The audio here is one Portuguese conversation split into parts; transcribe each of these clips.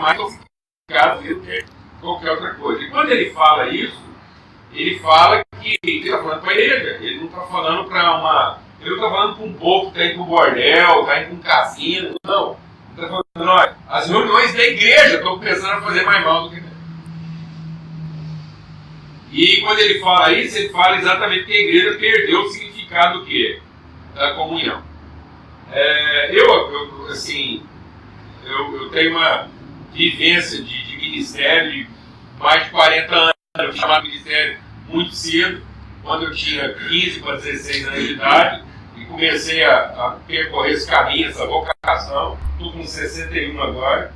mais sofisticado do que qualquer outra coisa. E quando ele fala isso, ele fala que ele está falando para a igreja, ele não está falando para uma. Ele não está falando para um povo que está indo para um bordel, está indo para um casino, não. Ele está falando, olha, as reuniões da igreja estão começando a fazer mais mal do que. E quando ele fala isso, ele fala exatamente que a igreja perdeu o significado do quê? Da comunhão. Eu tenho uma vivência de ministério de mais de 40 anos. Eu fui chamado ministério muito cedo, quando eu tinha 15 para 16 anos de idade, e comecei a percorrer esse caminho, essa vocação. Estou com 61 agora,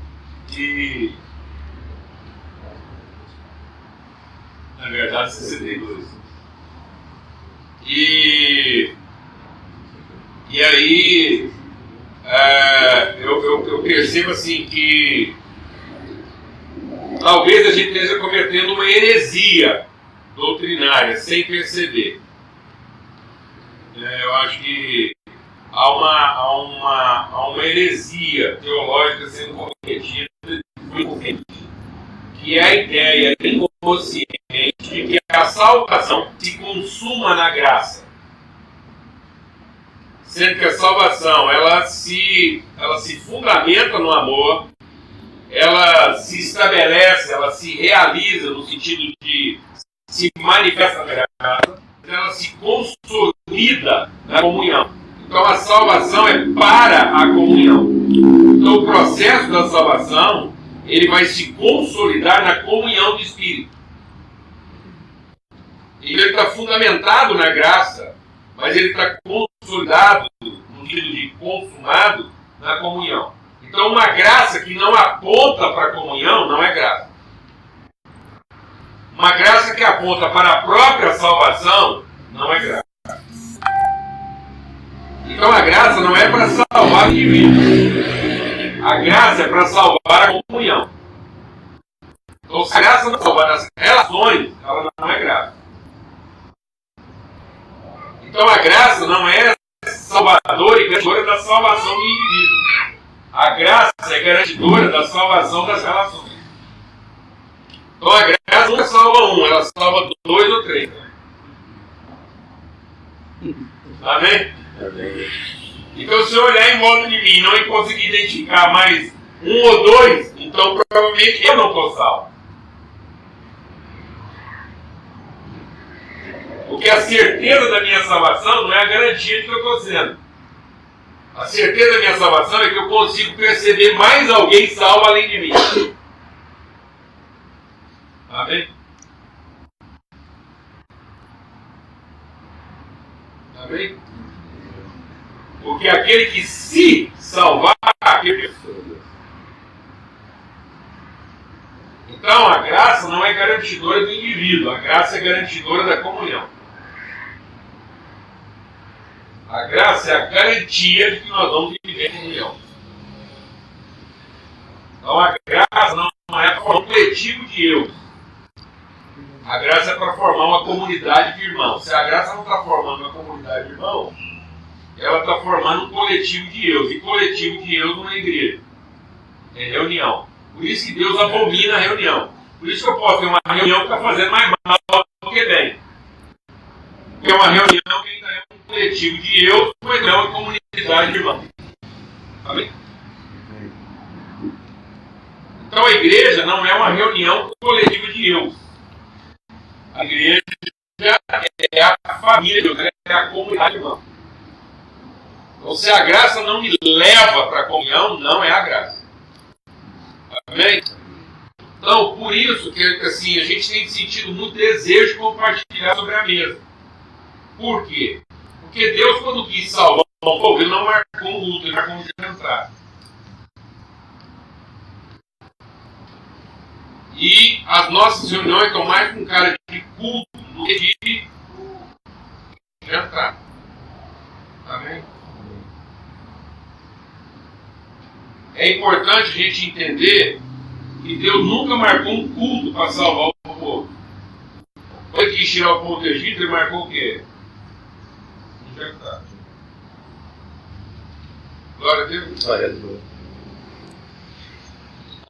e na verdade 62. E aí eu percebo assim que talvez a gente esteja cometendo uma heresia doutrinária sem perceber. Eu acho que há uma heresia teológica sendo cometida, que é a ideia inconsciente de que a salvação se consuma na graça. Sendo que a salvação ela se fundamenta no amor, ela se estabelece, ela se realiza no sentido de se manifesta na graça, ela se consolida na comunhão. Então a salvação é para a comunhão. Então o processo da salvação ele vai se consolidar na comunhão do Espírito. E ele está fundamentado na graça, mas ele está consolidado, no sentido de consumado, na comunhão. Então uma graça que não aponta para a comunhão não é graça. Uma graça que aponta para a própria salvação não é graça. Então a graça não é para salvar o indivíduo. A graça é para salvar a comunhão. Então se a graça não salvar as relações, ela não é graça. Então a graça não é salvadora e garantidora da salvação do indivíduo. A graça é garantidora da salvação das relações. Então a graça nunca salva um, ela salva 2 ou 3. Amém? Então se eu olhar em volta de mim e não conseguir identificar mais 1 ou 2, então provavelmente eu não estou salvo. Porque a certeza da minha salvação não é a garantia de que eu estou sendo. A certeza da minha salvação é que eu consigo perceber mais alguém salvo além de mim. Amém? Amém? Porque aquele que se salvar, aquele que... Então a graça não é garantidora do indivíduo, a graça é garantidora da comunhão. A graça é a garantia de que nós vamos viver em comunhão. Então a graça não é para formar um coletivo de eu. A graça é para formar uma comunidade de irmãos. Se a graça não está formando uma comunidade de irmãos, ela está formando um coletivo de eu. E coletivo de eu não é igreja. É reunião. Por isso que Deus abomina a reunião. Por isso que eu posso ter uma reunião que está fazendo mais mal do que bem. Porque é uma reunião que ainda é um coletivo de eu, mas não é uma comunidade de irmãos. Amém? Então a igreja não é uma reunião coletiva de eu. A igreja é a família de Deus, é a comunidade de irmãos. Então se a graça não me leva para a comunhão, não é a graça. Amém? Então, por isso que assim, a gente tem sentido muito desejo de compartilhar sobre a mesa. Por quê? Porque Deus, quando quis salvar o povo, Ele não marcou um luto, Ele marcou um jantar. E as nossas reuniões estão mais com cara de culto do que de jantar. Amém? É importante a gente entender que Deus nunca marcou um culto para salvar o povo. Quando Ele quis tirar o povo do Egito, Ele marcou o quê? Um jantar. Glória a Deus. Glória a Deus.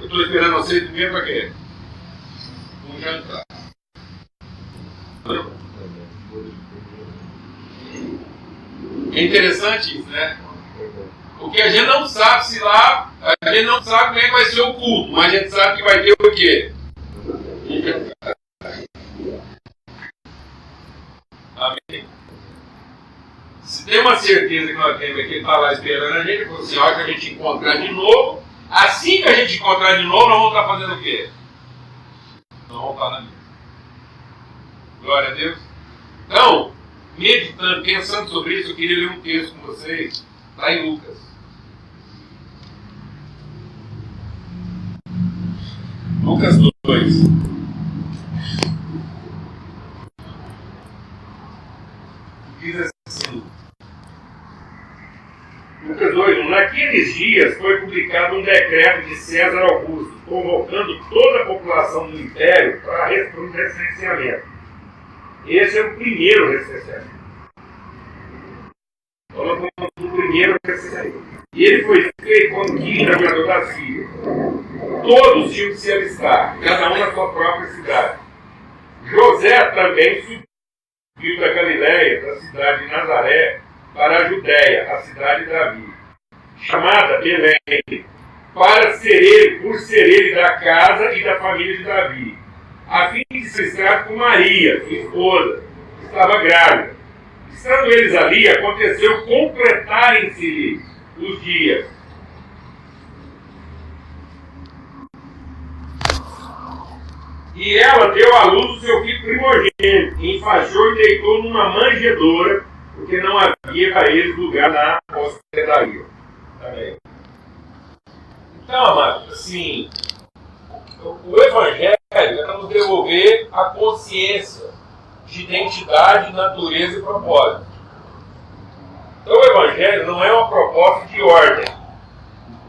Eu estou esperando vocês primeiro para quê? Um jantar. É interessante isso, né? Porque a gente não sabe se lá, a gente não sabe como é que vai ser o culto, mas a gente sabe que vai ter o quê? Um jantar. Amém? Se tem uma certeza que nós temos, é que ele está lá esperando a gente, assim, a hora que a gente encontrar de novo, assim que a gente encontrar de novo, nós vamos estar fazendo o quê? Nós vamos estar na mesa. Glória a Deus. Então, meditando, pensando sobre isso, eu queria ler um texto com vocês, está em Lucas. Lucas 2. Diz assim. Lucas 2. Naqueles dias foi publicado um decreto de César Augusto, convocando toda a população do império para o recenseamento. Esse é o primeiro recenseamento. Falando do primeiro recenseamento. E ele foi feito quando Quirino, governador da Síria. Todos tinham que se alistar, cada um na sua própria cidade. José também subiu da Galiléia, da cidade de Nazaré, para a Judéia, a cidade de Davi, chamada Belém, por ser ele da casa e da família de Davi, a fim de se estar com Maria, sua esposa, que estava grávida. Estando eles ali, aconteceu completarem-se os dias. E ela deu à luz o seu filho primogênito, enfaixou e deitou numa manjedoura, porque não havia para eles lugar na hospedaria. Amém. Então, amados, assim, o Evangelho é para nos devolver a consciência de identidade, natureza e propósito. Então, o Evangelho não é uma proposta de ordem.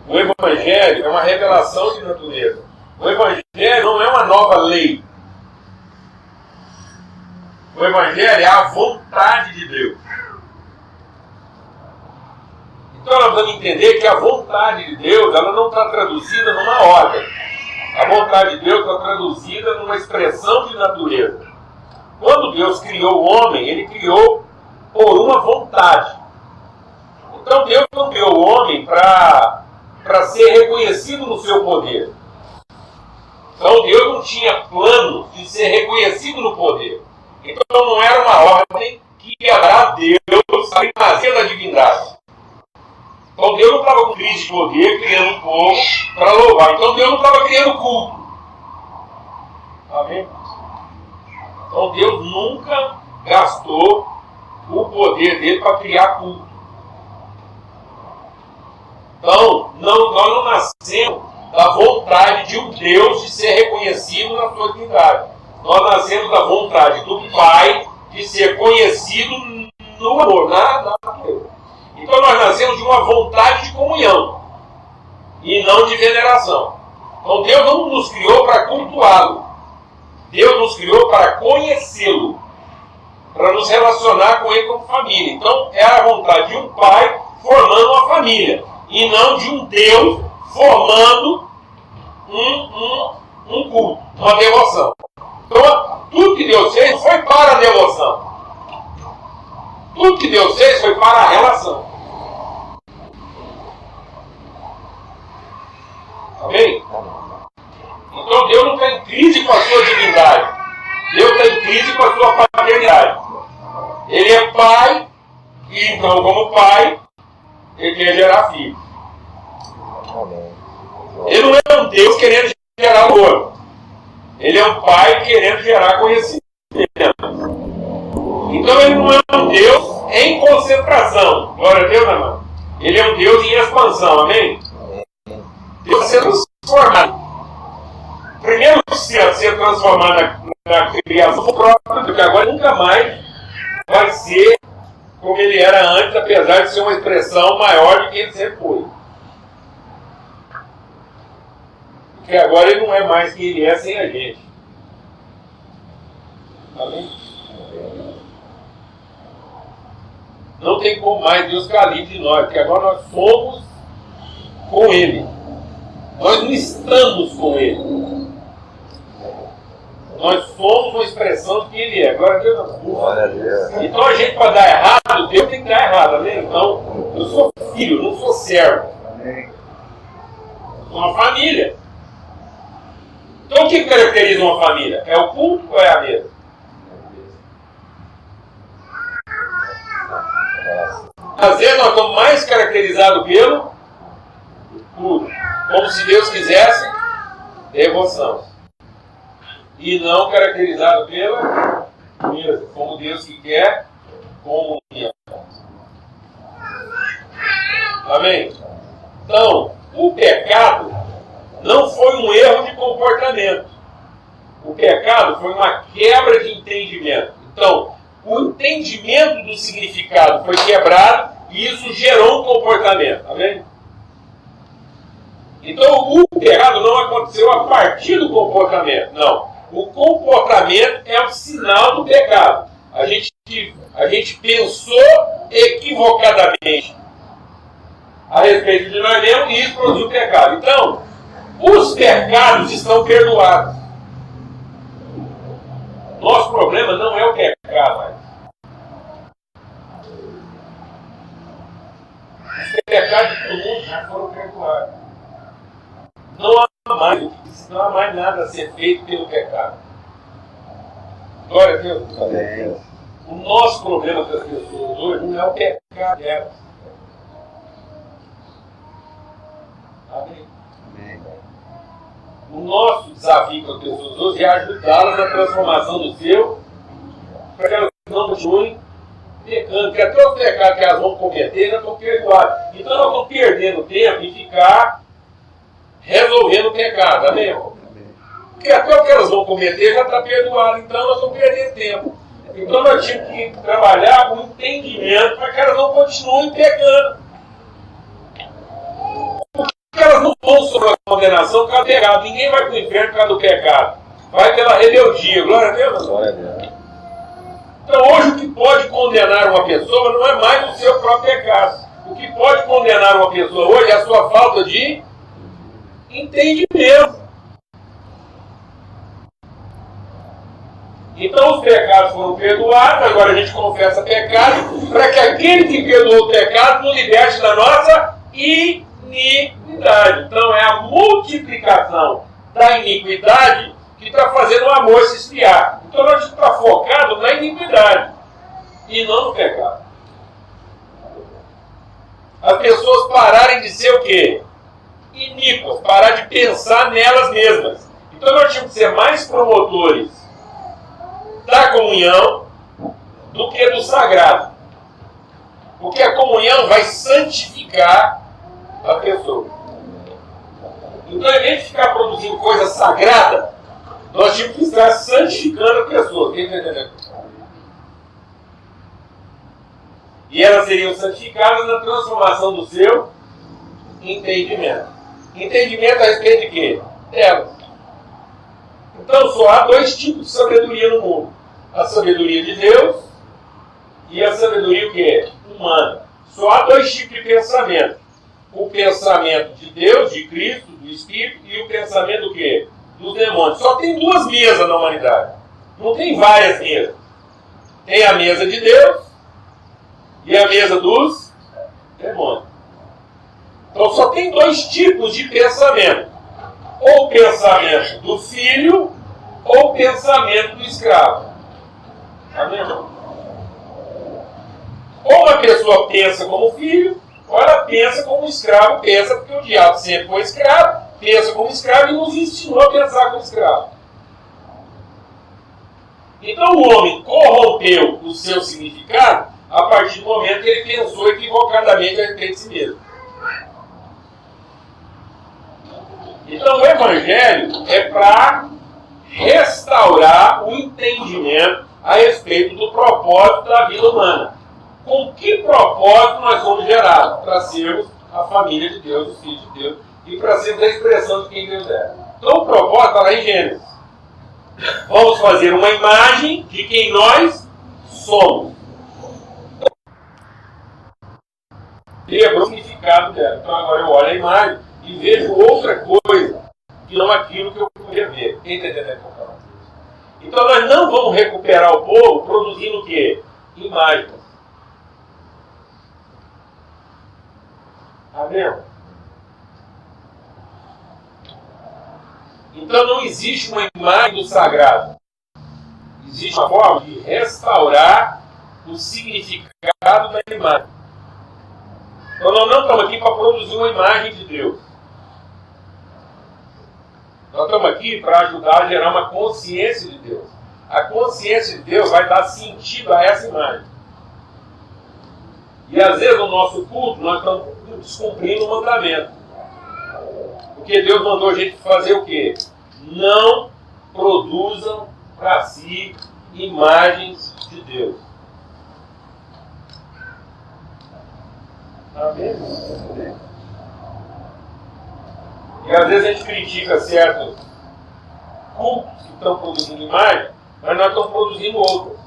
O Evangelho é uma revelação de natureza. O Evangelho não é uma nova lei. O Evangelho é a vontade de Deus. Então nós vamos entender que a vontade de Deus ela não está traduzida numa ordem. A vontade de Deus está traduzida numa expressão de natureza. Quando Deus criou o homem, Ele criou por uma vontade. Então Deus não criou o homem para ser reconhecido no seu poder. Então Deus não tinha plano de ser reconhecido no poder. Então não era uma ordem que ia dar a Deus a primazia da divindade. Então Deus não estava com crise de poder, criando um povo para louvar. Então Deus não estava criando culto. Amém? Então Deus nunca gastou o poder dele para criar culto. Então, nós não nascemos da vontade de um Deus de ser reconhecido na sua divindade. Nós nascemos da vontade do Pai de ser conhecido no amor, na natureza. Então nós nascemos de uma vontade de comunhão e não de veneração. Então Deus não nos criou para cultuá-lo. Deus nos criou para conhecê-lo, para nos relacionar com Ele como família. Então é a vontade de um pai formando uma família e não de um Deus formando um culto, uma devoção. Então tudo que Deus fez foi para a devoção. Tudo que Deus fez foi para a relação. Amém? Então Deus não está em crise com a sua divindade. Deus está em crise com a sua paternidade. Ele é pai, e então, como pai, ele quer gerar filho. Ele não é um Deus querendo gerar amor. Ele é um pai querendo gerar conhecimento. Então ele não é um Deus em concentração. Glória a Deus, amado. Ele é um Deus em expansão, amém? Deus sendo transformado. Primeiro ser transformado na criação própria, porque agora nunca mais vai ser como ele era antes, apesar de ser uma expressão maior do que ele sempre foi. Porque agora ele não é mais quem ele é sem a gente. Amém? Não tem como mais Deus ficar livre de nós, porque agora nós fomos com Ele. Nós não estamos com Ele. Nós somos uma expressão de quem Ele é. Glória a Deus. Glória a Deus. Então a gente, para dar errado, Deus tem que dar errado, amém? Então, eu sou filho, não sou servo. Sou uma família. Então o que caracteriza uma família? É o culto ou é a mesa? Às vezes nós estamos mais caracterizados pelo culto. Como se Deus quisesse devoção. E não caracterizado pela mesa. Como Deus que quer comunhão. Amém? Então, o pecado não foi um erro de comportamento. O pecado foi uma quebra de entendimento. Então, o entendimento do significado foi quebrado e isso gerou um comportamento. Amém? Então, o pecado não aconteceu a partir do comportamento. Não. O comportamento é o sinal do pecado. A gente pensou equivocadamente a respeito de nós mesmos e isso produziu pecado. Então, os pecados estão perdoados. Nosso problema não é o pecado mais. Os pecados do mundo já foram perdoados. Não há mais nada a ser feito pelo pecado. Glória a Deus. O nosso problema com as pessoas hoje não é o pecado delas. Amém. O nosso desafio com as pessoas hoje é ajudá-las na transformação do seu, para que elas não continuem pecando, porque até os pecados que elas vão cometer já estão perdoados. Então elas estão perdendo tempo em ficar resolvendo o pecado, amém, irmão? Porque até o que elas vão cometer já está perdoado, então nós estamos perdendo tempo. Então nós tínhamos que trabalhar com entendimento para que elas não continuem pecando. Porque elas não vão sofrer a condenação por causa do pecado. Ninguém vai para o inferno por causa do pecado. Vai pela rebeldia. Glória a Deus. Glória a Deus. Então hoje o que pode condenar uma pessoa não é mais o seu próprio pecado. O que pode condenar uma pessoa hoje é a sua falta de entendimento. Então os pecados foram perdoados, agora a gente confessa pecado, para que aquele que perdoou o pecado nos liberte da nossa iniquidade. Então é a multiplicação da iniquidade que está fazendo o amor se esfriar. Então nós estamos focados na iniquidade e não no pecado. As pessoas pararem de ser o quê? Iníquas, parar de pensar nelas mesmas. Então nós tínhamos que ser mais promotores da comunhão do que do sagrado. Porque a comunhão vai santificar a pessoa. Então, em vez de ficar produzindo coisa sagrada, nós tínhamos que estar santificando a pessoa. Quem está entendendo? E elas seriam santificadas na transformação do seu entendimento. Entendimento a respeito de quê? Delas. Então só há dois tipos de sabedoria no mundo. A sabedoria de Deus e a sabedoria o quê? Humana. Só há dois tipos de pensamento. O pensamento de Deus, de Cristo, do Espírito, e o pensamento do quê? Dos demônios. Só tem duas mesas na humanidade. Não tem várias mesas. Tem a mesa de Deus e a mesa dos demônios. Então só tem dois tipos de pensamento. Ou o pensamento do filho, ou o pensamento do escravo. Amém? Ou uma pessoa pensa como filho, ou ela pensa como escravo, pensa porque o diabo sempre foi escravo, pensa como escravo e nos ensinou a pensar como escravo. Então o homem corrompeu o seu significado a partir do momento que ele pensou equivocadamente a respeito de si mesmo. Então o Evangelho é para restaurar o entendimento a respeito do propósito da vida humana. Com que propósito nós fomos gerados? Para sermos a família de Deus, os filhos de Deus, e para sermos a expressão de quem Deus é. Então o propósito está lá em Gênesis. Vamos fazer uma imagem de quem nós somos. Quebrou o significado dela. Então agora eu olho a imagem e vejo outra coisa e não aquilo que eu podia ver. Quem está entendendo o que eu falo? Então nós não vamos recuperar o povo produzindo o quê? Imagens. Amém? Então não existe uma imagem do sagrado. Existe uma forma de restaurar o significado da imagem. Então nós não estamos aqui para produzir uma imagem de Deus. Nós estamos aqui para ajudar a gerar uma consciência de Deus. A consciência de Deus vai dar sentido a essa imagem. E às vezes no nosso culto nós estamos descumprindo o mandamento. Porque Deus mandou a gente fazer o quê? Não produzam para si imagens de Deus. Amém? E às vezes a gente critica certos cultos que estão produzindo imagem, mas nós estamos produzindo outras.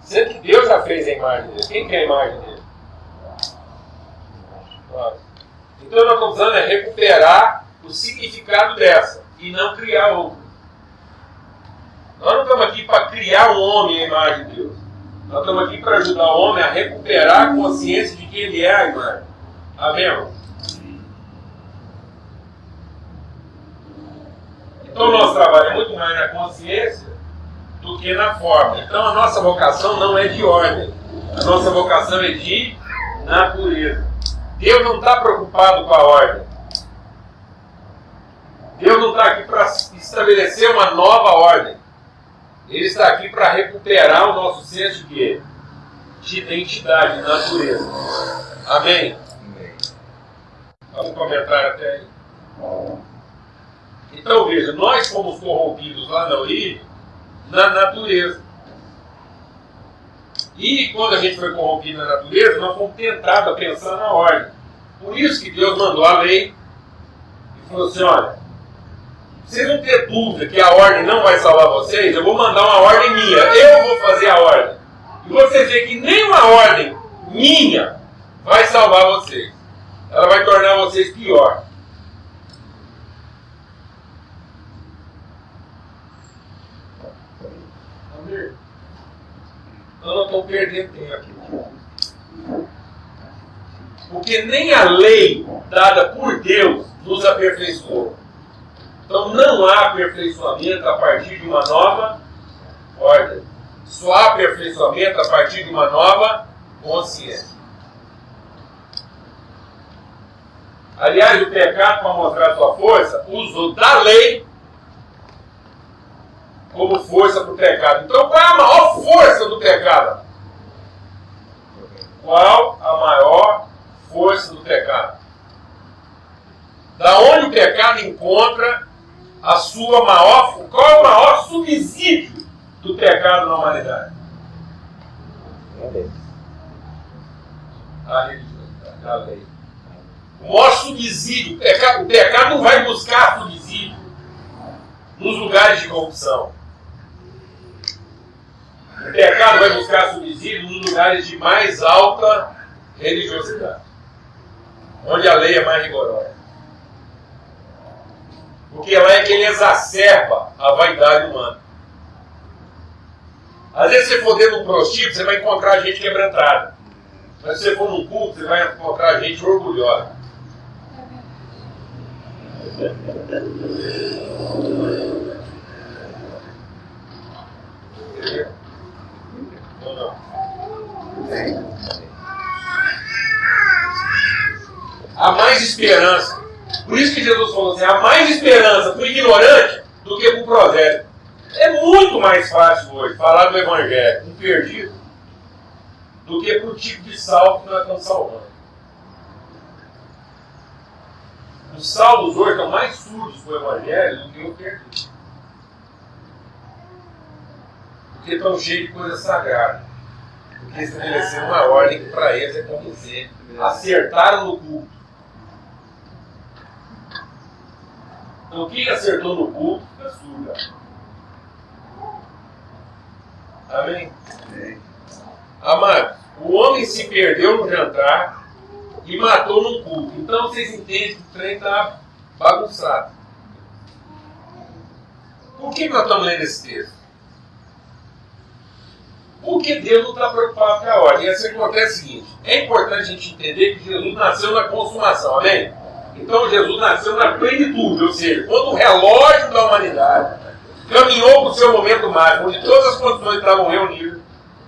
Sendo que Deus já fez a imagem dele. Quem quer a imagem dele? Então nós estamos precisando recuperar o significado dessa e não criar outra. Nós não estamos aqui para criar um homem à imagem de Deus. Nós estamos aqui para ajudar o homem a recuperar a consciência de que ele é a imagem. Amém? Então o nosso trabalho é muito mais na consciência do que na forma. Então a nossa vocação não é de ordem. A nossa vocação é de natureza. Deus não está preocupado com a ordem. Deus não está aqui para estabelecer uma nova ordem. Ele está aqui para recuperar o nosso senso de quê? De identidade, de natureza. Amém? Vamos comentar até aí. Então veja, nós fomos corrompidos lá na origem, na natureza. E quando a gente foi corrompido na natureza, nós fomos tentados a pensar na ordem. Por isso que Deus mandou a lei e falou assim, olha, vocês não ter dúvida que a ordem não vai salvar vocês, eu vou mandar uma ordem minha, eu vou fazer a ordem. E vocês veem que nenhuma ordem minha vai salvar vocês. Ela vai tornar vocês pior. Então nós estamos perdendo tempo aqui. Porque nem a lei dada por Deus nos aperfeiçoou. Então não há aperfeiçoamento a partir de uma nova ordem. Só há aperfeiçoamento a partir de uma nova consciência. Aliás, o pecado, para mostrar sua força, usou da lei como força para o pecado. Então qual é a maior força do pecado? Qual a maior força do pecado? Da onde o pecado encontra a sua maior... Qual é o maior subsídio do pecado na humanidade? A religiosidade, a lei. O maior subsídio, o pecado não vai buscar subsídio nos lugares de corrupção. O pecado vai buscar subsídio nos lugares de mais alta religiosidade, onde a lei é mais rigorosa. Porque lá é que ele exacerba a vaidade humana. Às vezes, se você for dentro de um prostíbulo, você vai encontrar gente quebrantada. Mas se você for num culto, você vai encontrar gente orgulhosa. Entendeu? Ou não? Há mais esperança. Por isso que Jesus falou assim, há mais esperança para o ignorante do que para o prosélito. É muito mais fácil hoje falar do Evangelho, um perdido, do que para o tipo de salvo que nós estamos salvando. Os salvos hoje estão mais surdos para o Evangelho do que o perdido. Porque estão cheios de coisa sagrada. Porque estabeleceram uma ordem que para eles é como dizer, acertaram no culto. Então quem acertou no culto fica surdo. Amém? Amém. Amados, o homem se perdeu no jantar e matou num culto. Então vocês entendem que o trem está bagunçado. Por que nós estamos lendo esse texto? Porque Deus não está preocupado com a ordem. E assim acontece o seguinte: é importante a gente entender que Jesus nasceu na consumação, amém? Então Jesus nasceu na plenitude, ou seja, quando o relógio da humanidade caminhou para o seu momento máximo, onde todas as condições estavam reunidas,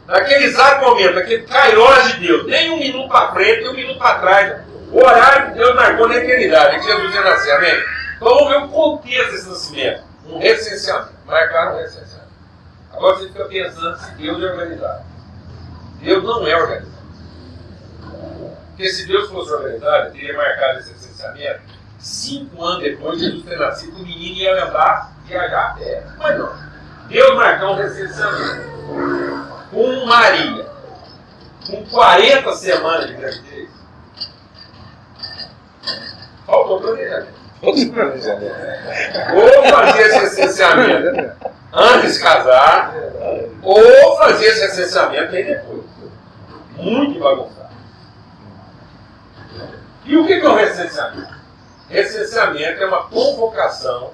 naquele exato momento, aquele kairos de Deus, nem um minuto para frente, nem um minuto para trás, o horário que Deus marcou na eternidade, que Jesus ia nascer, amém? Então vamos ver o contexto desse nascimento, um recenseamento, marcaram um recenseamento. Agora você fica pensando se Deus é organizado. Deus não é organizado. Porque se Deus fosse organizado, ele teria marcado esse recenseamento 5 anos depois de Jesus ter nascido, o menino ia andar, viajar a pé. Mas não. Deus marcou um recenseamento com Maria, com 40 semanas de gravidez. Faltou planejamento. Ou fazia esse recenseamento antes de casar, ou fazia esse recenseamento aí depois. Muito bagunçado. E o que é o recenseamento? Recenseamento é uma convocação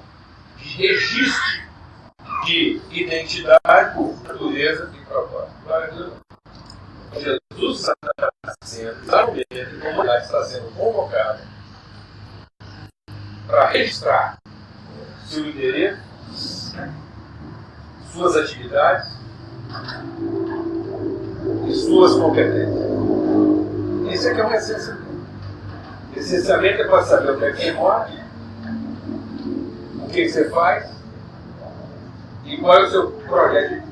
de registro de identidade, natureza e propósito. Glória a Deus. Jesus está sendo, exatamente, a comunidade está sendo convocada para registrar seu endereço, suas atividades e suas competências. Isso é que é um recenseamento. Recenseamento é para saber onde é que você mora, o que você faz e qual é o seu projeto de vida.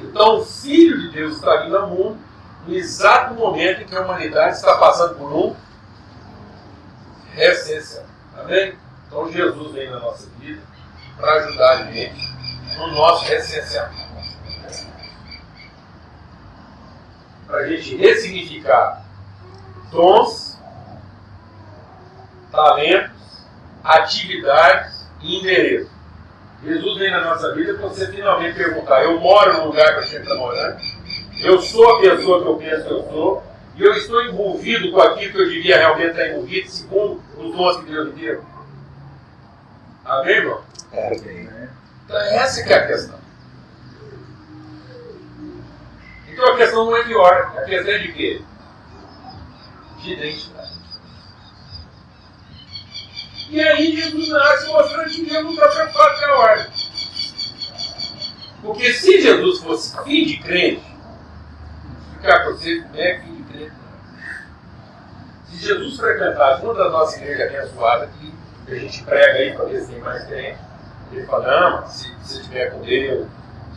Então, o Filho de Deus está vindo ao mundo no exato momento em que a humanidade está passando por um recenseamento. Amém? Então, Jesus vem na nossa vida para ajudar a gente no nosso recenseamento. Para a gente ressignificar dons, talentos, atividades e endereço. Jesus vem na nossa vida para você finalmente perguntar: eu moro no lugar que eu tinha que estar morando? Eu sou a pessoa que eu penso que eu sou? E eu estou envolvido com aquilo que eu devia realmente estar envolvido, segundo os dons que Deus me deu? Amém, irmão? Amém. Então essa que é a questão. Então a questão não é de ordem, a questão é de quê? De identidade. E aí Jesus nasce mostrando que Deus não está preocupado com a ordem. Porque se Jesus fosse filho de crente, ficar com você não é filho de crente. Se Jesus frequentasse uma das nossas igrejas abençoadas aqui, que a gente prega aí para ver se tem mais crente, ele fala: não, se você estiver com Deus,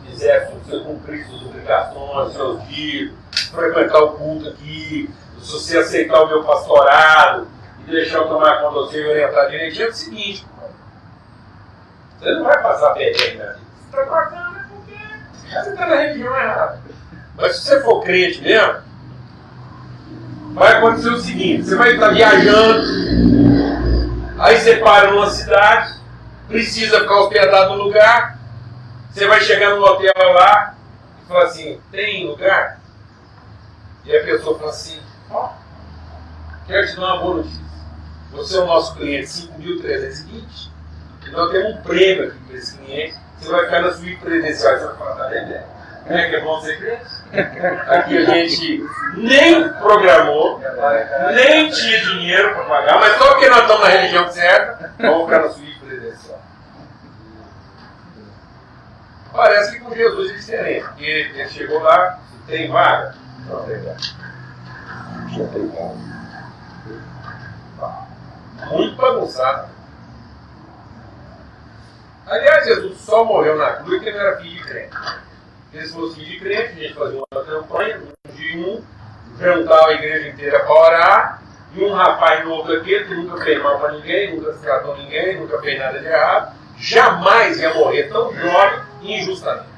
quiser você cumprir suas obrigações, seus dias, frequentar o culto aqui, se você aceitar o meu pastorado e deixar eu tomar conta de você e orientar direitinho, é o seguinte: você não vai passar perrengue na vida. Você está cortando, é porque você está na religião errada. Mas se você for crente mesmo, vai acontecer o seguinte: você vai estar viajando, aí você para numa cidade, precisa ficar hospedado no lugar, você vai chegar no hotel lá e fala assim: tem lugar? E a pessoa fala assim: ó, quero te dar uma boa notícia. Você é o nosso cliente 5.320 e nós temos um prêmio aqui para esse cliente. Você vai ficar na suíte presidencial. Você vai falar: tá bem, né? Não é que é bom ser crente? Aqui a gente nem programou, nem tinha dinheiro para pagar, mas só porque nós estamos na religião certa, vamos ficar na suíte presidencial. Parece que com Jesus é diferente, porque ele chegou lá, tem vaga? Não tem vaga. Já tem vaga. Muito bagunçado. Aliás, Jesus só morreu na cruz porque ele não era filho de crente. Se fosse filho de crente, a gente fazia uma campanha, um dia juntava a igreja inteira para orar, e um rapaz novo daquele que nunca fez mal para ninguém, nunca se tratou ninguém, nunca fez nada de errado, jamais ia morrer tão jovem e injustamente.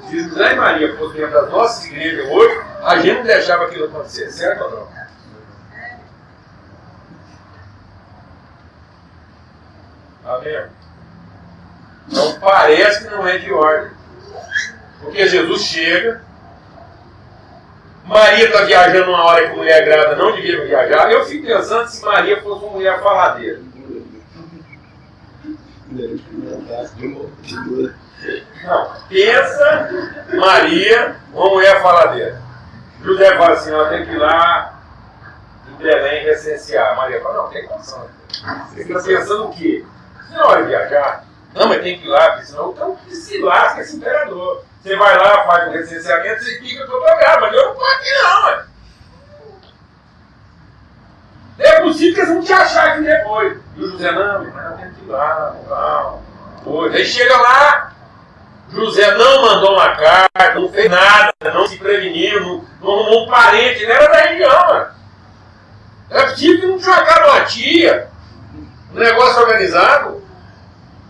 Se José e Maria fossem dentro das nossas igrejas hoje, a gente não deixava aquilo acontecer, certo ou não? Amém? Então parece que não é de ordem. Porque Jesus chega, Maria está viajando uma hora que mulher grávida não devia viajar. Eu fico pensando se Maria fosse uma mulher faladeira. Não, pensa Maria, uma mulher faladeira. José fala assim, ela tem que ir lá em Belém recensear. Maria fala, não, tem condição. Você está pensando o quê? Você não vai viajar? Não, mas tem que ir lá, porque senão então, se lasca esse imperador. Você vai lá, faz o recenseamento, você fica todo lugar, mas eu não estou aqui não, mano. É possível que eles vão te achar aqui depois. E o José, não, mas tem que ir lá, tal. Aí chega lá, José não mandou uma carta, não fez nada, não se preveniu, não arrumou um parente, ele era da região, mano. É possível que não jogaram uma tia, um negócio organizado.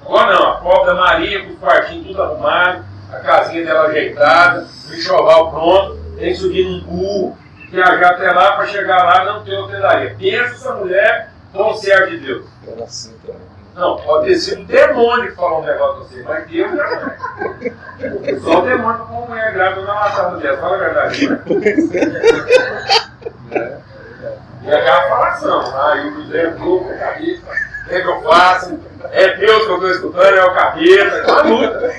Agora não, a pobre da Maria com o quartinho tudo arrumado, a casinha dela ajeitada, o enxoval pronto, tem que subir num burro, viajar até lá para chegar lá e não ter hotelaria. Pensa essa mulher com o servo de Deus. Era assim também. Não, pode ter sido um demônio que falou um negócio pra você, mas Deus não é. Só o demônio com uma mulher grávida não matava dela, fala a verdade. Né? E a falação, aí o José entrou com a cabeça, o que eu faço? É Deus que eu estou escutando, é o capeta, é uma luta.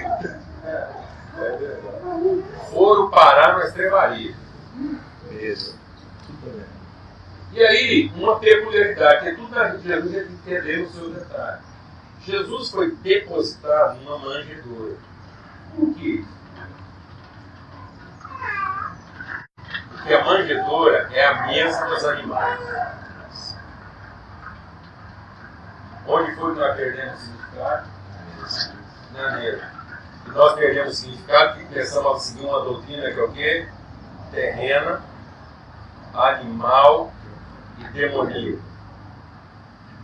Foram parar na estrebaria. Mesmo. E aí, uma peculiaridade, que é tudo na vida de Jesus, é entender o seu detalhe. Jesus foi depositado numa manjedoura. Por quê? Porque a manjedoura é a mesa dos animais. Onde foi que nós perdemos o significado? Na mesa. E nós perdemos o significado porque começamos a seguir uma doutrina que é o quê? Terrena, animal e demoníaco.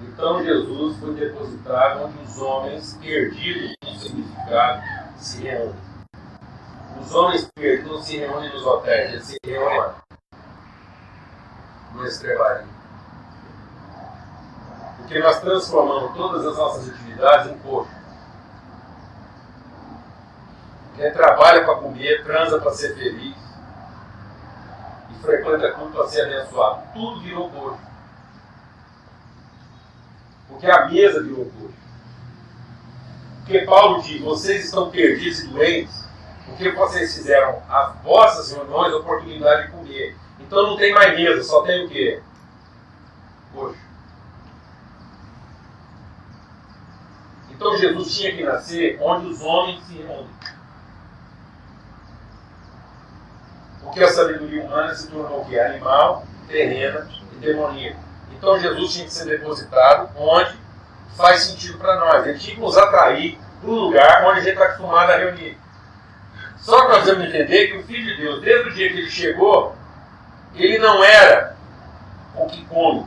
Então Jesus foi depositado onde os homens perdidos no significado se reúnem. Os homens perdidos não se reúnem nos hotéis, eles se reúnem no estrebaria. Porque nós transformamos todas as nossas atividades em coxo. Quem trabalha para comer, transa para ser feliz e frequenta culto para ser abençoado. Tudo virou coxo. Porque a mesa virou coxo. Porque Paulo diz, vocês estão perdidos e doentes porque vocês fizeram as vossas reuniões a oportunidade de comer. Então não tem mais mesa, só tem o quê? Coxo. Então Jesus tinha que nascer onde os homens se reúnem. Porque a sabedoria humana se tornou o quê? Animal, terrena e demoníaca. Então Jesus tinha que ser depositado onde faz sentido para nós. Ele tinha que nos atrair para um lugar onde a gente está acostumado a reunir. Só que nós vamos entender que o Filho de Deus, desde o dia que ele chegou, ele não era o que come.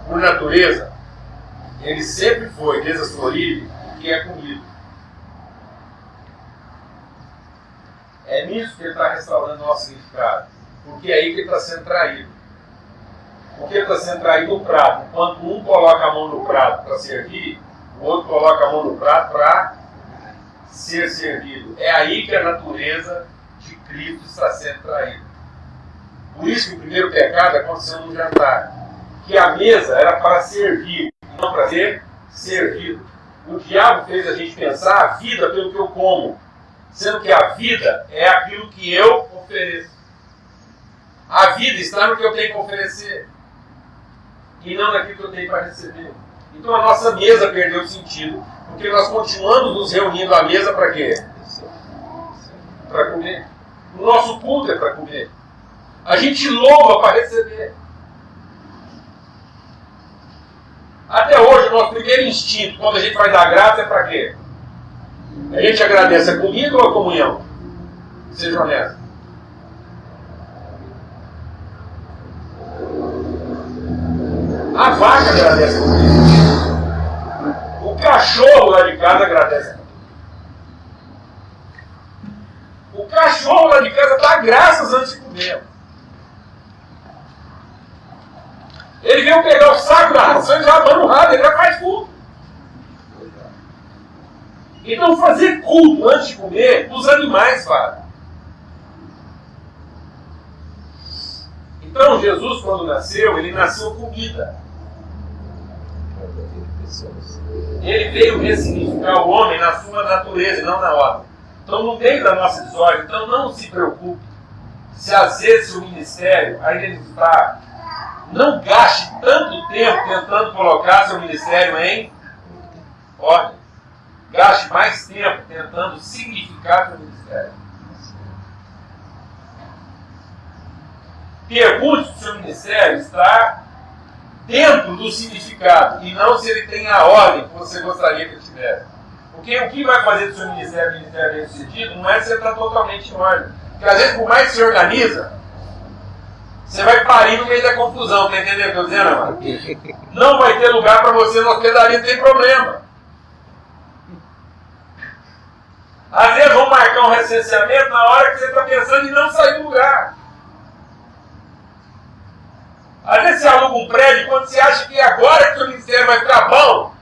Por natureza, ele sempre foi, desde a sua origem, o que é comido. É nisso que ele está restaurando o nosso significado. Porque é aí que ele está sendo traído. Porque ele está sendo traído no prato. Enquanto um coloca a mão no prato para servir, o outro coloca a mão no prato para ser servido. É aí que a natureza de Cristo está sendo traída. Por isso que o primeiro pecado aconteceu no jantar. Que a mesa era para servir, não para ser servido. O diabo fez a gente pensar a vida pelo que eu como. Sendo que a vida é aquilo que eu ofereço. A vida está no que eu tenho que oferecer. E não naquilo que eu tenho para receber. Então a nossa mesa perdeu o sentido. Porque nós continuamos nos reunindo à mesa para quê? Para comer. O nosso culto é para comer. A gente louva para receber. Até hoje, o nosso primeiro instinto, quando a gente vai dar graça, é para quê? A gente agradece a comida ou a comunhão? Seja honesto. A vaca agradece a comida. O cachorro lá de casa agradece a comida. O cachorro lá de casa dá graças antes de comer. Ele veio pegar o saco da ração e já manda o rabo, ele já faz tudo. Então fazer culto antes de comer, os animais fazem. Então Jesus, quando nasceu, ele nasceu comida. Ele veio ressignificar o homem na sua natureza e não na ordem. Então, no meio da nossa história, então não se preocupe se às vezes o ministério ainda está. Não gaste tanto tempo tentando colocar seu ministério em ordem. Gaste mais tempo tentando significar seu ministério. Pergunte se o seu ministério está dentro do significado e não se ele tem a ordem que você gostaria que ele tivesse. Porque o que vai fazer do seu ministério bem sucedido não é você estar totalmente em ordem. Porque às vezes, por mais que você organiza, você vai parir no meio da confusão. Está entendendo o que eu estou dizendo, amado? Não vai ter lugar para você na hospedaria, não tem problema. Às vezes vão marcar um recenseamento na hora que você está pensando em não sair do lugar. Às vezes você aluga um prédio quando você acha que agora que o seu ministério vai ficar bom,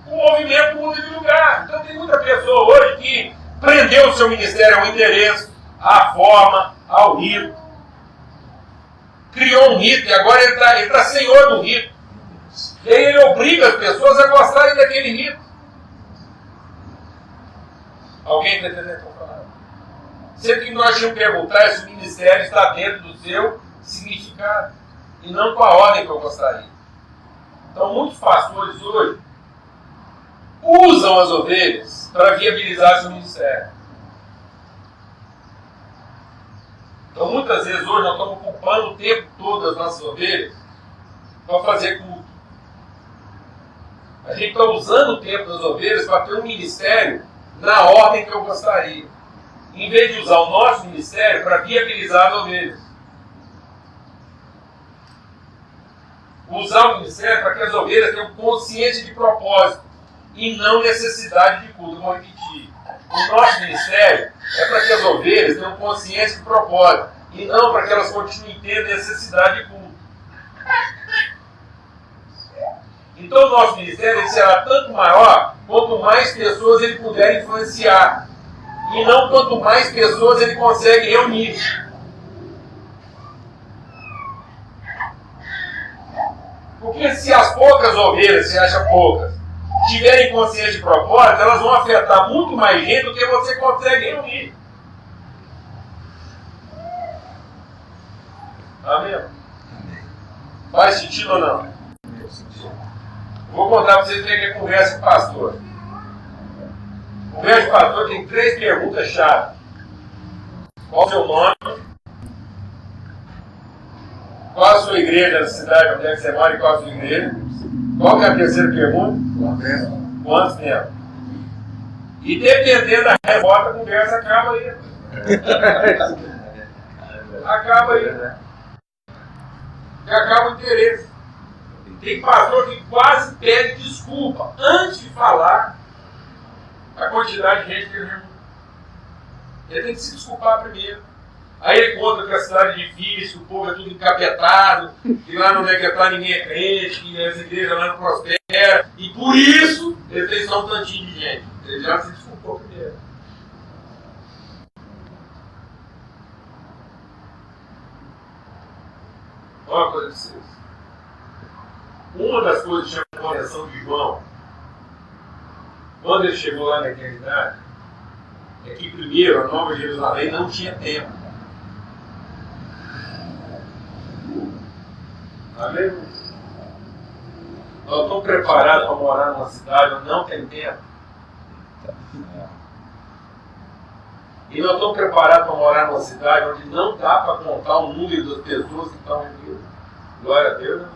o movimento muda de lugar. Então tem muita pessoa hoje que prendeu o seu ministério ao endereço, à forma, ao rito. Criou um rito e agora ele está senhor do rito. E aí ele obriga as pessoas a gostarem daquele rito. Alguém está entendendo o que eu estou falando? Sempre que nós tínhamos que perguntar se o ministério está dentro do seu significado e não com a ordem que eu gostaria. Então muitos pastores hoje usam as ovelhas para viabilizar seu ministério. Então muitas vezes hoje nós estamos ocupando o tempo todo das nossas ovelhas para fazer culto. A gente está usando o tempo das ovelhas para ter um ministério na ordem que eu gostaria, em vez de usar o nosso ministério para viabilizar as ovelhas. Usar o ministério para que as ovelhas tenham consciência de propósito e não necessidade de culto. Vou repetir. O nosso ministério é para que as ovelhas tenham consciência de propósito e não para que elas continuem tendo necessidade de culto. Então o nosso ministério ele será tanto maior quanto mais pessoas ele puder influenciar. E não quanto mais pessoas ele consegue reunir. Porque se as poucas ovelhas, se acha poucas, tiverem consciência de propósito, elas vão afetar muito mais gente do que você consegue reunir. Tá vendo? Faz sentido ou não? Vou contar para vocês como é que é a conversa com o pastor. O conversa com o pastor tem 3 perguntas-chave. Qual o seu nome? Qual a sua igreja na cidade onde é que você mora e qual a sua igreja? Qual que é a terceira pergunta? Quanto tempo? E dependendo da resposta, a conversa acaba aí. Acaba aí. E acaba o interesse. Tem pastor que quase pede desculpa antes de falar a quantidade de gente que ele reúne. Ele tem que se desculpar primeiro. Aí ele conta que a cidade é difícil, o povo é tudo encapetado, que lá não é que tá ninguém é crente, que as igrejas lá não prosperam, e por isso ele tem só um tantinho de gente. Ele já se desculpou primeiro. Olha uma coisa de vocês. Uma das coisas que chamou a atenção de João, quando ele chegou lá na eternidade, é que primeiro a Nova Jerusalém não tinha templo. Tá vendo? Nós estamos preparados para morar numa cidade onde não tem templo. E nós estamos preparados para morar numa cidade onde não dá para contar o número das pessoas que estão reunidas. Glória a Deus, né?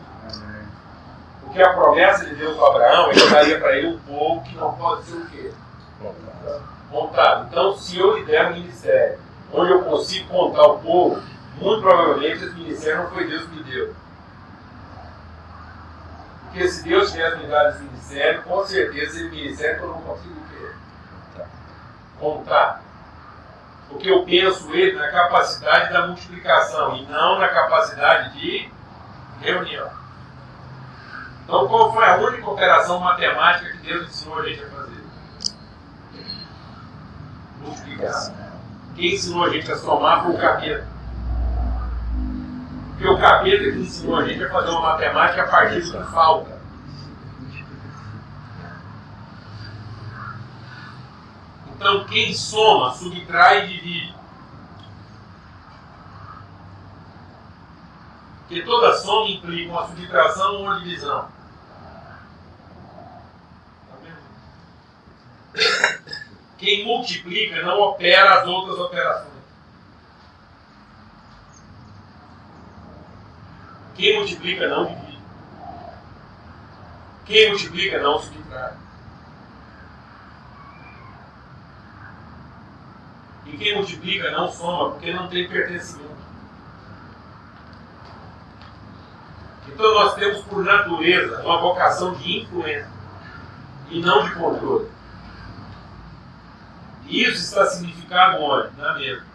Porque a promessa de Deus para Abraão é que daria para ele um povo que não pode ser o quê? Montado. Então, se eu lhe der um ministério onde eu consigo contar o povo, muito provavelmente esse ministério não foi Deus que me deu. Porque se Deus tivesse me dado esse ministério, com certeza esse ministério eu não consigo o quê? Contar. Porque eu penso ele na capacidade da multiplicação e não na capacidade de reunião. Então, qual foi a única operação matemática que Deus ensinou a gente a fazer? Multiplicar. Quem ensinou a gente a somar foi o capeta. Porque o capeta que ensinou a gente a fazer uma matemática a partir do que falta. Então, quem soma, subtrai e divide. Porque toda soma implica uma subtração ou uma divisão. Tá vendo? Quem multiplica não opera as outras operações. Quem multiplica não divide. Quem multiplica não subtrai. E quem multiplica não soma, porque não tem pertencimento. Então nós temos por natureza uma vocação de influência e não de controle. E isso está significado onde? Na mesa.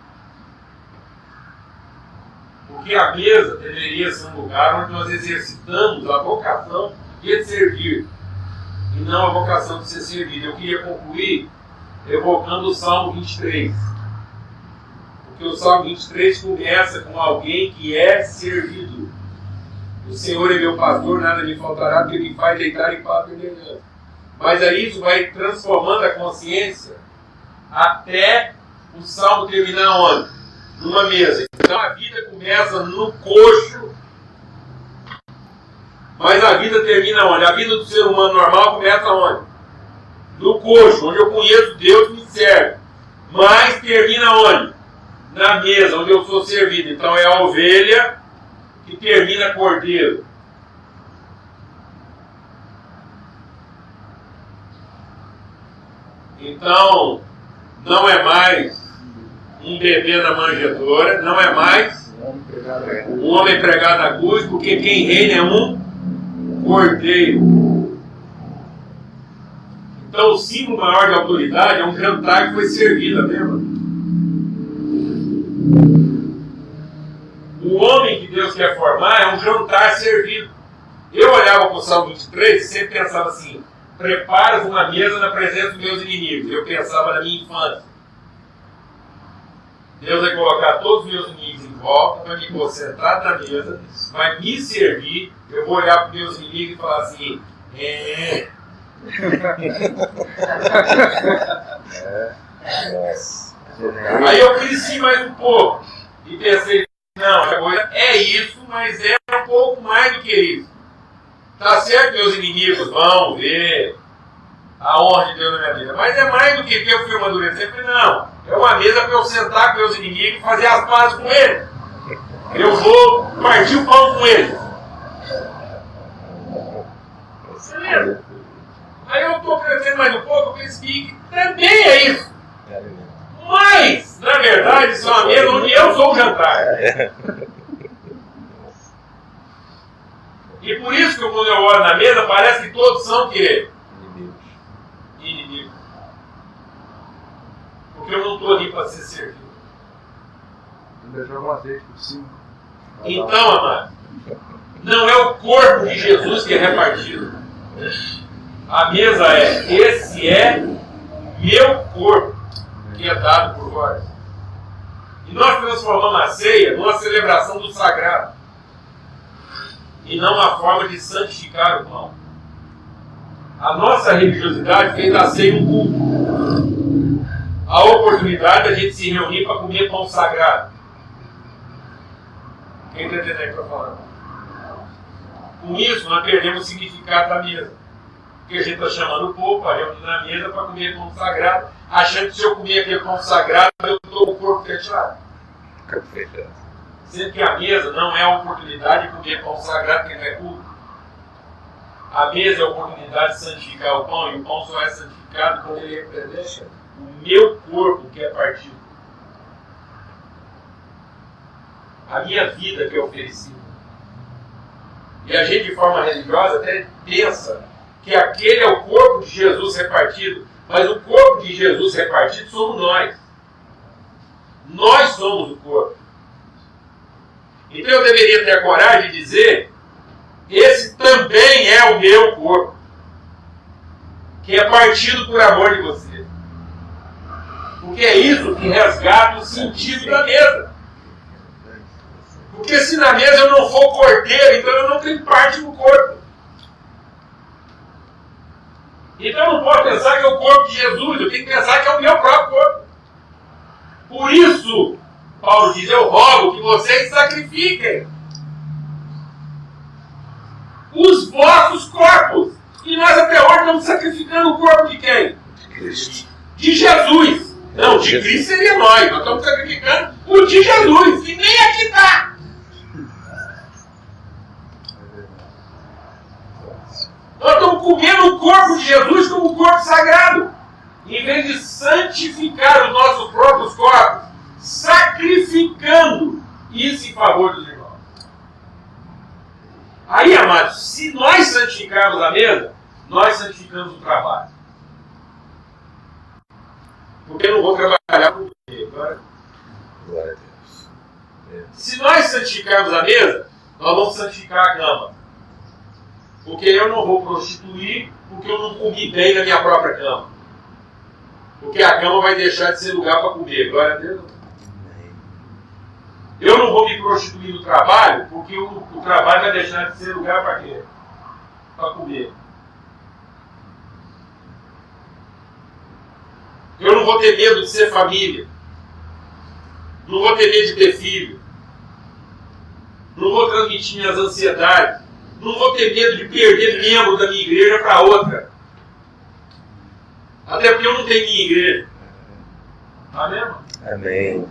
Porque a mesa deveria ser um lugar onde nós exercitamos a vocação de servir e não a vocação de ser servido. Eu queria concluir evocando o Salmo 23. Porque o Salmo 23 começa com alguém que é servido. O Senhor é meu pastor, nada me faltará, porque Ele faz deitar em paz vermelhando. Mas aí isso vai transformando a consciência até o Salmo terminar onde? Numa mesa. Então a vida começa no coxo, mas a vida termina onde? A vida do ser humano normal começa onde? No coxo, onde eu conheço Deus que me serve. Mas termina onde? Na mesa, onde eu sou servido. Então é a ovelha que termina cordeiro. Então, não é mais um bebê na manjedoura, não é mais um homem pregado na cruz, porque quem reina é um cordeiro. Então, o símbolo maior de autoridade é um jantar que foi servido, lembra? O homem que Deus quer formar é um jantar servido. Eu olhava para o Salmo 23 e sempre pensava assim: preparas uma mesa na presença dos meus inimigos. Eu pensava na minha infância. Deus vai colocar todos os meus inimigos em volta, vai me pôr sentado na mesa, vai me servir. Eu vou olhar para os meus inimigos e falar assim: Aí eu cresci mais um pouco e pensei: não, agora é isso, mas é um pouco mais do que isso. Tá certo que meus inimigos vão ver a honra de Deus na minha vida, mas é mais do que eu fui amadurecer. Eu falei: não, é uma mesa para eu sentar com meus inimigos e fazer as pazes com eles. Eu vou partir o pão com eles. Beleza? Aí eu estou crescendo mais um pouco, eu pensei que também é isso. Mas, na verdade, isso é uma mesa onde eu sou o jantar. E por isso que quando eu olho na mesa, parece que todos são o quê? Inimigos. Porque eu não estou ali para ser servido. Então, amado, não é o corpo de Jesus que é repartido. A mesa é: esse é meu corpo, que é dado por vós. E nós transformamos a ceia numa celebração do sagrado e não uma forma de santificar o pão. A nossa religiosidade fez da ceia um culto, a oportunidade de a gente se reunir para comer pão sagrado. Quem está entendendo o que eu estou falando? Com isso, nós perdemos o significado da mesa. Porque a gente está chamando o povo para reunir na mesa para comer pão sagrado, achando que se eu comer aquele pão sagrado, eu estou com o corpo fechado. Sendo que a mesa não é a oportunidade de comer pão sagrado, que não é culto. A mesa é a oportunidade de santificar o pão, e o pão só é santificado quando ele representa o meu corpo que é partido. A minha vida que é oferecida. E a gente, de forma religiosa, até pensa que aquele é o corpo de Jesus repartido, mas o corpo de Jesus repartido somos nós. Nós somos o corpo. Então eu deveria ter a coragem de dizer: esse também é o meu corpo, que é partido por amor de você. Porque é isso que resgata o sentido da mesa. Porque se na mesa eu não for cordeiro, então eu não tenho parte no corpo. Então eu não posso pensar que é o corpo de Jesus, eu tenho que pensar que é o meu próprio corpo. Por isso, Paulo diz, eu rogo que vocês sacrifiquem os vossos corpos. E nós até hoje estamos sacrificando o corpo de quem? De Cristo. De Jesus. Não, de Cristo seria nós. Nós estamos sacrificando o de Jesus, que nem aqui está. Nós estamos comendo o corpo de Jesus como um corpo sagrado. Em vez de santificar os nossos próprios corpos, sacrificando isso em favor dos irmãos. Aí, amados, se nós santificarmos a mesa, nós santificamos o trabalho. Porque eu não vou trabalhar com você, claro. Glória a Deus. Se nós santificarmos a mesa, nós vamos santificar a cama. Porque eu não vou prostituir porque eu não comi bem na minha própria cama. Porque a cama vai deixar de ser lugar para comer. Glória a Deus. Eu não vou me prostituir no trabalho porque o trabalho vai deixar de ser lugar para quê? Para comer. Eu não vou ter medo de ser família. Não vou ter medo de ter filho. Não vou transmitir minhas ansiedades. Não vou ter medo de perder membro da minha igreja para outra. Até porque eu não tenho minha igreja. Amém? Amém.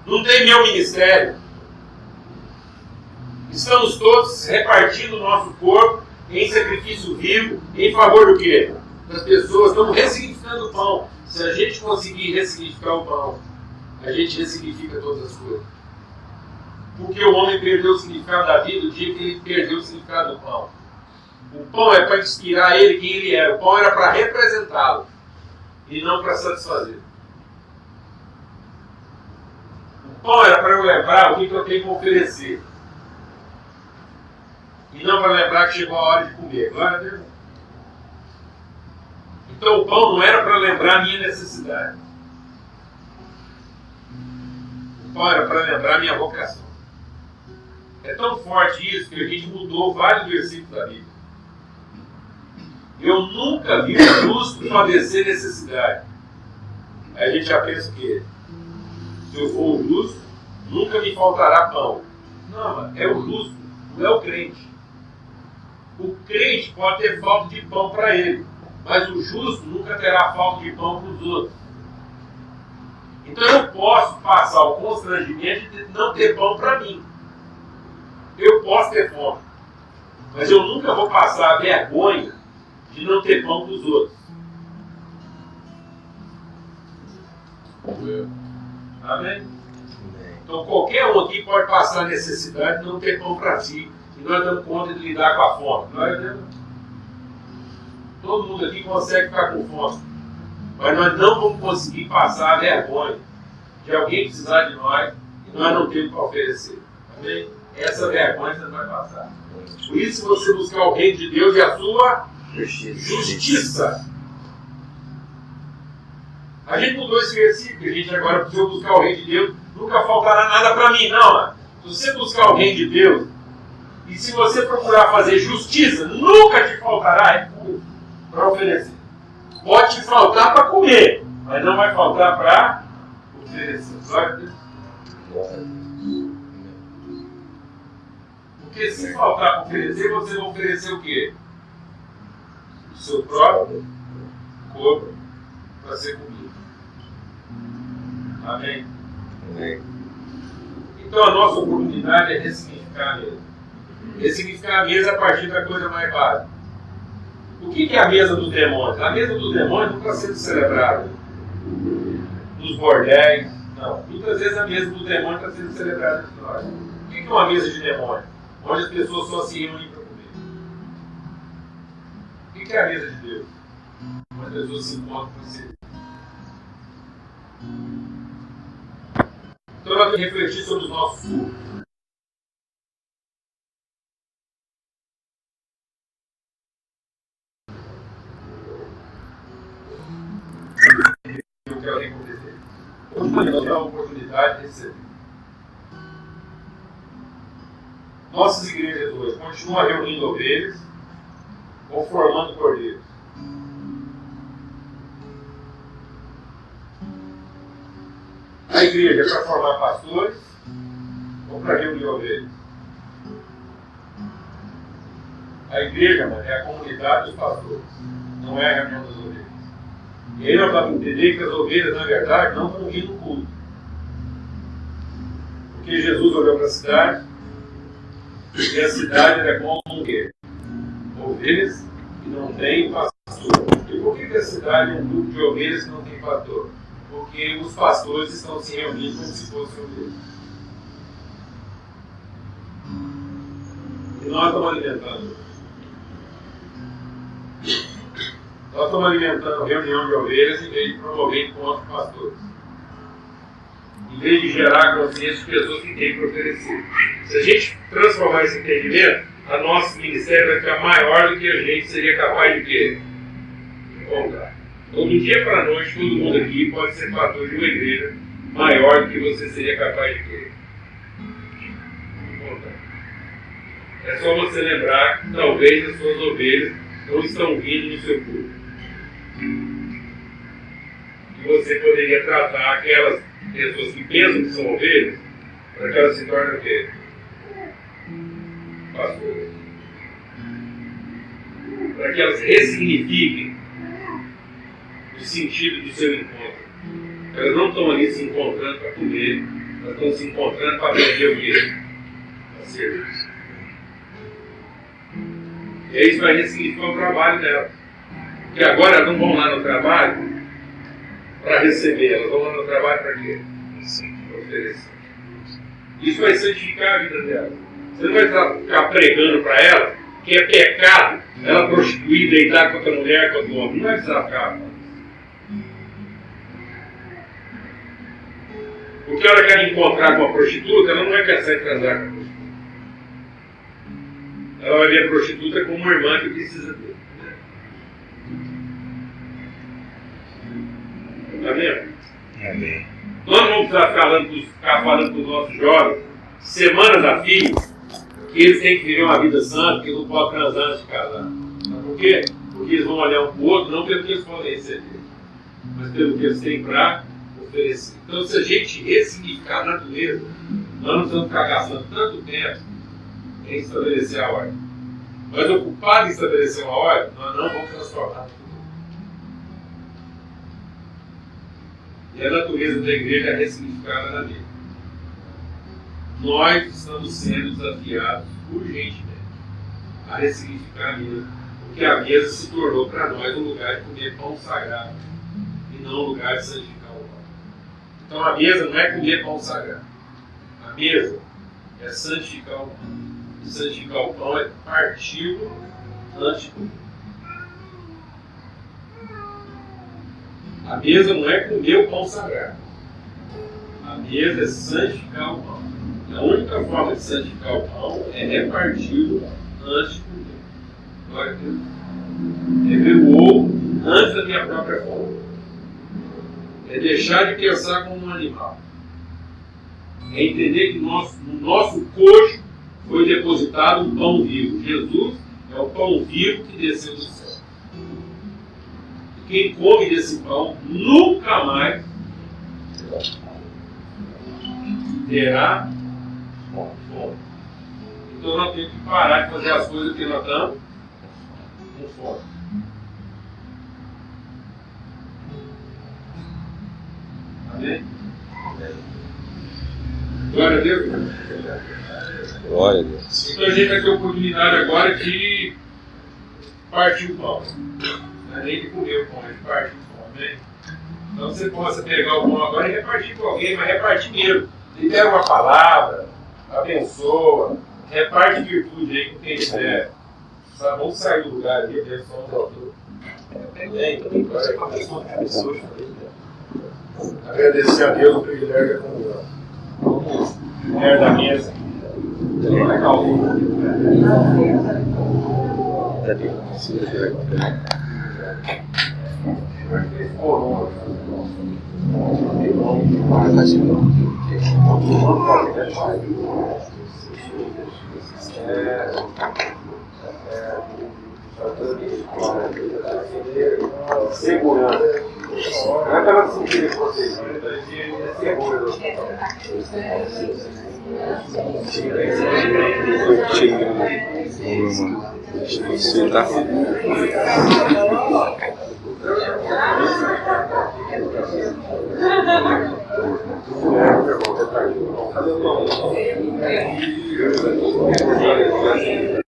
Não tem meu ministério. Estamos todos repartindo o nosso corpo em sacrifício vivo, em favor do quê? Das pessoas. Estamos ressignificando o pão. Se a gente conseguir ressignificar o pão, a gente ressignifica todas as coisas. Porque o homem perdeu o significado da vida o dia que ele perdeu o significado do pão. O pão é para inspirar ele quem ele era. O pão era para representá-lo e não para satisfazer. O pão era para eu lembrar o que eu tenho para oferecer. E não para lembrar que chegou a hora de comer. Glória a Deus. Então o pão não era para lembrar a minha necessidade. O pão era para lembrar a minha vocação. É tão forte isso que a gente mudou vários versículos da Bíblia. Eu nunca vi um justo padecer necessidade. Aí a gente já pensa o quê? Se eu for um justo, nunca me faltará pão. Não, mas é o justo, não é o crente. O crente pode ter falta de pão para ele, mas o justo nunca terá falta de pão para os outros. Então eu posso passar o constrangimento de não ter pão para mim. Eu posso ter fome, mas eu nunca vou passar a vergonha de não ter pão para os outros. Amém? Então qualquer um aqui pode passar a necessidade de não ter pão para si. E nós damos conta de lidar com a fome. Não é? Todo mundo aqui consegue ficar com fome. Mas nós não vamos conseguir passar a vergonha de alguém precisar de nós e nós não temos para oferecer. Amém? Essa vergonha você não vai passar. Por isso, se você buscar o reino de Deus e a sua justiça. A gente mudou esse versículo. A gente agora precisa buscar o reino de Deus. Nunca faltará nada para mim. Não, mano. Se você buscar o reino de Deus e se você procurar fazer justiça, nunca te faltará recurso para oferecer. Pode te faltar para comer, mas não vai faltar para oferecer. Glória a Deus. Porque se faltar para oferecer, você vai oferecer o quê? O seu próprio corpo para ser comido. Amém? Amém. Então a nossa oportunidade é ressignificar a mesa. Ressignificar a mesa a partir da coisa mais básica. O que é a mesa dos demônios? A mesa dos demônios não está sendo celebrada nos bordéis. Não. Muitas vezes a mesa dos demônios está sendo celebrada entre nós. O que é uma mesa de demônio? Onde as pessoas só se reúnem para comer. O que é a mesa de Deus? Onde as pessoas se encontram para ser. Então nós vamos refletir sobre os nossos cultos. Eu quero acontecer. Hoje nós temos a oportunidade de receber. nossas igrejas hoje continuam reunindo ovelhas ou formando cordeiros? A igreja é para formar pastores ou para reunir ovelhas? A igreja, mano, é a comunidade dos pastores, não é a reunião das ovelhas. E aí nós vamos entender que as ovelhas, na verdade, não estão vindo no culto. Porque Jesus olhou para a cidade e a cidade era como um quê? Ovelhas que não têm pastor. E por que a cidade é um grupo de ovelhas que não tem pastor? Porque os pastores estão se reunindo como se fossem ovelhas. E nós estamos alimentando. Nós estamos alimentando reunião de ovelhas em vez de promover encontros de pastores. Em vez de gerar consciência de pessoas que têm para oferecer. Se a gente transformar esse entendimento, a nosso ministério vai ficar maior do que a gente seria capaz de quê? Encontrar. Então, do dia para a noite, todo mundo aqui pode ser pastor de uma igreja maior do que você seria capaz de quê? Encontrar. É só você lembrar que talvez as suas ovelhas não estão vindo no seu culto. E você poderia tratar aquelas pessoas que pensam que são ovelhas para que elas se tornem o quê? Pastores. Para que elas ressignifiquem o sentido do seu encontro. Elas não estão ali se encontrando para comer, elas estão se encontrando para aprender o quê? A serviço. E aí isso vai ressignificar o trabalho delas. Porque agora elas não vão lá no trabalho para receber, elas vão lá no trabalho para quê? Para oferecer. Isso vai santificar a vida delas. Você não vai ficar pregando para ela que é pecado ela prostituir, deitar com outra mulher, com outro homem. Não vai precisar ficar. Porque ela quer encontrar com a prostituta, ela não vai pensar em transar com a prostituta. Ela vai ver a prostituta como uma irmã que precisa dele. Está vendo? Amém. Nós não vamos ficar falando para os nossos jovens, semanas a fio, que eles têm que viver uma vida santa, que não podem transar antes de casar. Sabe por quê? Porque eles vão olhar um para o outro, não pelo que eles podem receber, mas pelo que eles têm para oferecer. Então, se a gente ressignificar a natureza, nós não precisamos ficar gastando tanto tempo em estabelecer a ordem. Mas ocupado em estabelecer uma ordem, nós não vamos transformar. E a natureza da igreja é ressignificada na mesa. Nós estamos sendo desafiados urgentemente a ressignificar a mesa, porque a mesa se tornou para nós um lugar de comer pão sagrado e não um lugar de santificar o pão. Então a mesa não é comer pão sagrado. A mesa é santificar o pão. E santificar o pão é partir antes de comer. A mesa não é comer o pão sagrado. A mesa é santificar o pão. E a única forma de santificar o pão é reparti-lo antes de comer. Glória a Deus. É ver o ovo antes da minha própria fome. É deixar de pensar como um animal. É entender que no nosso coxo foi depositado um pão vivo. Jesus é o pão vivo que desceu do céu. Quem come desse pão nunca mais terá fome. Então nós temos que parar de fazer as coisas que nós estamos com fome. Amém? Glória a Deus. Glória a Deus. Então a gente vai ter a oportunidade agora de partir o pão. Não é nem de comer o pão, é de partir o pão, amém? Então você possa pegar o pão agora e repartir com alguém, mas repartir mesmo. Libera uma palavra, abençoa, reparte virtude aí com quem quiser. Tá? Vamos sair do lugar ali, abençoa os autores. Amém? Agradecer a Deus o privilégio da comunhão. Mulher da mesa. Segurança. Não é pela sentir de vocês, é segurança. Você tá?